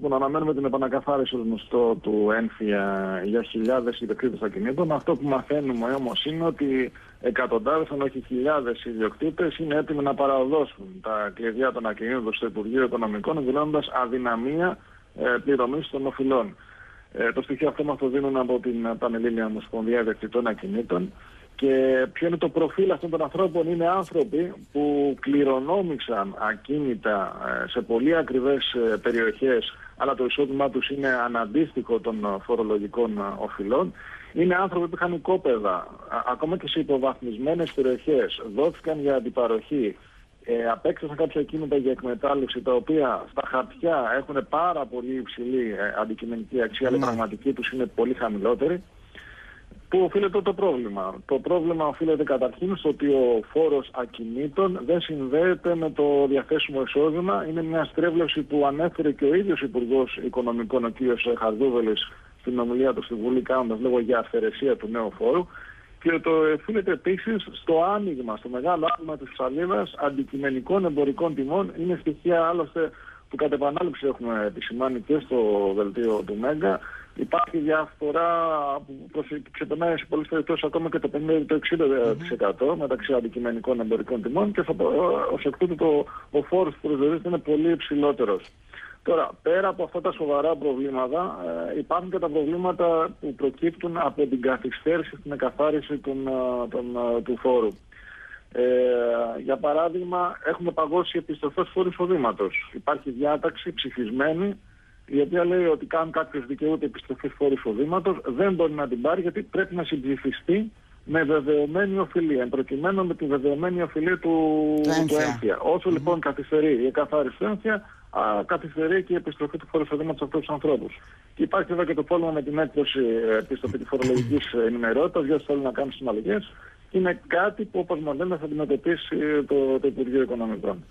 που αναμένουμε την επανακαθάριση γνωστό του έμφυα για χιλιάδες ιδιοκτήτες ακινήτων. Αυτό που μαθαίνουμε όμως είναι ότι εκατοντάδες, αν όχι χιλιάδες ιδιοκτήτες είναι έτοιμοι να παραδώσουν τα κλειδιά των ακινήτων στο Υπουργείο Οικονομικών, δηλώνοντας αδυναμία πληρωμής των οφειλών. Το στοιχείο αυτό μας το δίνουν από την Πανελλήνια Ομοσπονδία Ιδιοκτητών Ακινήτων. Και ποιο είναι το προφίλ αυτών των ανθρώπων? Είναι άνθρωποι που κληρονόμησαν ακίνητα σε πολύ ακριβές περιοχές, αλλά το εισόδημά τους είναι αναντίστοιχο των φορολογικών οφειλών. Είναι άνθρωποι που είχαν οικόπεδα, ακόμα και σε υποβαθμισμένες περιοχές, δόθηκαν για αντιπαροχή, απέκτησαν κάποια ακίνητα για εκμετάλλευση, τα οποία στα χαρτιά έχουν πάρα πολύ υψηλή αντικειμενική αξία, αλλά η πραγματική τους είναι πολύ χαμηλότερη. Πού οφείλεται το πρόβλημα? Το πρόβλημα οφείλεται καταρχήν στο ότι ο φόρος ακινήτων δεν συνδέεται με το διαθέσιμο εισόδημα. Είναι μια στρέβλωση που ανέφερε και ο ίδιος Υπουργός Οικονομικών, ο κ. Χαρδούβελης, στην ομιλία του στη Βουλή, κάνοντας λόγο για αυθαιρεσία του νέου φόρου. Και το οφείλεται επίσης στο άνοιγμα, στο μεγάλο άνοιγμα της ψαλίδας αντικειμενικών εμπορικών τιμών. Είναι στοιχεία άλλωστε που κατ' επανάληψη έχουμε επισημάνει και στο δελτίο του Μέγκα. Υπάρχει διαφορά που ξεπερνάει σε πολλές περιπτώσεις ακόμα και το 50-60% μεταξύ αντικειμενικών εμπορικών τιμών, και ως εκ τούτου ο φόρος που προσδιορίζεται είναι πολύ υψηλότερος. Τώρα, πέρα από αυτά τα σοβαρά προβλήματα, υπάρχουν και τα προβλήματα που προκύπτουν από την καθυστέρηση στην εκαθάριση του φόρου. Για παράδειγμα, έχουμε παγώσει επιστροφές φόρου εισοδήματος. Υπάρχει διάταξη ψηφισμένη, η οποία λέει ότι αν κάποιος δικαιούται επιστροφή φόρου εισοδήματος, δεν μπορεί να την πάρει, γιατί πρέπει να συμψηφιστεί με βεβαιωμένη οφειλή, προκειμένου με τη βεβαιωμένη οφειλή του έμφυα. Όσο λοιπόν καθυστερεί η εκαθάριση του έμφυα, καθυστερεί και η επιστροφή του φόρου εισοδήματος σε αυτούς τους ανθρώπους. Και υπάρχει βέβαια και το πρόβλημα με την έκδοση της φορολογικής ενημερότητας για όσους θέλουν να κάνουν συναλλαγές. Είναι κάτι που, όπως μας λένε, θα αντιμετωπίσει το Υπουργείο Οικονομικών.